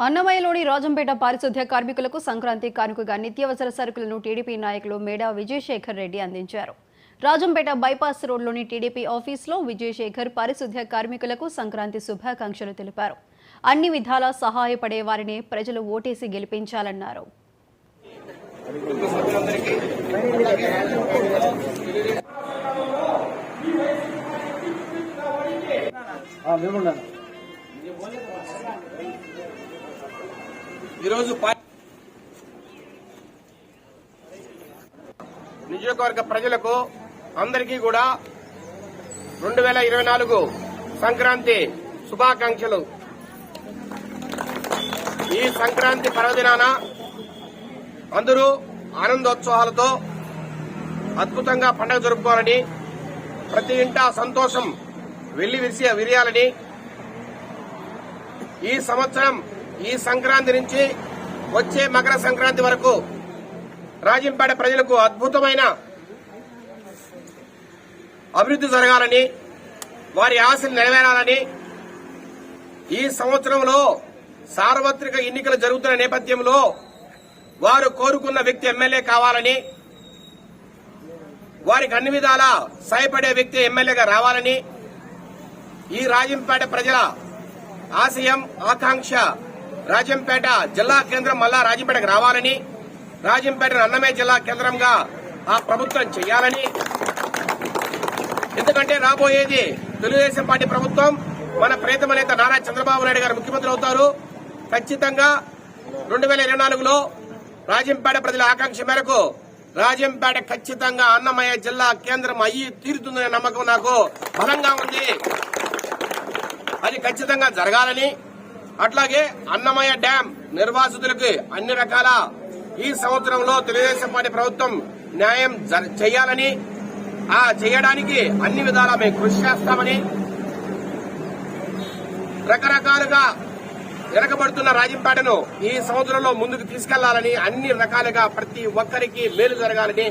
అన్నమయ్యలోని రాజంపేట పారిశుద్ధ్య కార్మికులకు సంక్రాంతి కానుకగా నిత్యావసర సరుకులను టీడీపీ నాయకులు మేడా విజయశేఖర్ రెడ్డి అందించారు. రాజంపేట బైపాస్ రోడ్లోని టీడీపీ ఆఫీసులో విజయశేఖర్ పారిశుద్ధ్య కార్మికులకు సంక్రాంతి శుభాకాంక్షలు తెలిపారు. అన్ని విధాలా సహాయపడే వారిని ప్రజలు ఓటేసి గెలిపించాలన్నారు. ఈరోజు నియోజకవర్గ ప్రజలకు అందరికీ కూడా 2024 సంక్రాంతి శుభాకాంక్షలు. ఈ సంక్రాంతి పర్వదినాన అందరూ ఆనందోత్సవాలతో అద్భుతంగా పండుగ జరుపుకోవాలని, ప్రతి ఇంటా సంతోషం విరియాలని, ఈ సంవత్సరం ఈ సంక్రాంతి నుంచి వచ్చే మకర సంక్రాంతి వరకు రాజంపేట ప్రజలకు అద్భుతమైన అభివృద్ధి జరగాలని, వారి ఆశలు నెరవేరాలని, ఈ సంవత్సరంలో సార్వత్రిక ఎన్నికలు జరుగుతున్న నేపథ్యంలో వారు కోరుకున్న వ్యక్తి ఎమ్మెల్యే కావాలని, వారికి అన్ని విధాలా సహాయపడే వ్యక్తి ఎమ్మెల్యేగా రావాలని, ఈ రాజంపేట ప్రజల ఆశయం ఆకాంక్ష రాజంపేట జిల్లా కేంద్రం మళ్ళా రాజంపేటకు రావాలని, రాజంపేటను అన్నమయ్య జిల్లా కేంద్రంగా ఆ ప్రభుత్వం చేయాలని, ఎందుకంటే రాబోయేది తెలుగుదేశం పార్టీ ప్రభుత్వం, మన ప్రియతమ నేత నారా చంద్రబాబు నాయుడు గారు ముఖ్యమంత్రి అవుతారు. ఖచ్చితంగా 2024లో రాజంపేట ప్రజల ఆకాంక్ష మేరకు రాజంపేట ఖచ్చితంగా అన్నమయ్య జిల్లా కేంద్రం అయ్యి తీరుతుందనే నమ్మకం నాకు బలంగా ఉంది. అది ఖచ్చితంగా జరగాలని, అట్లాగే అన్నమయ్య డ్యాం నిర్వాసితులకు అన్ని రకాల ఈ సంవత్సరంలో తెలుగుదేశం పార్టీ ప్రభుత్వం న్యాయం చేయాలని, ఆ చేయడానికి అన్ని విధాలా మేము కృషి చేస్తామని, రకరకాలుగా వెనకబడుతున్న రాజంపేటను ఈ సంవత్సరంలో ముందుకు తీసుకెళ్లాలని, అన్ని రకాలుగా ప్రతి ఒక్కరికి మేలు జరగాలని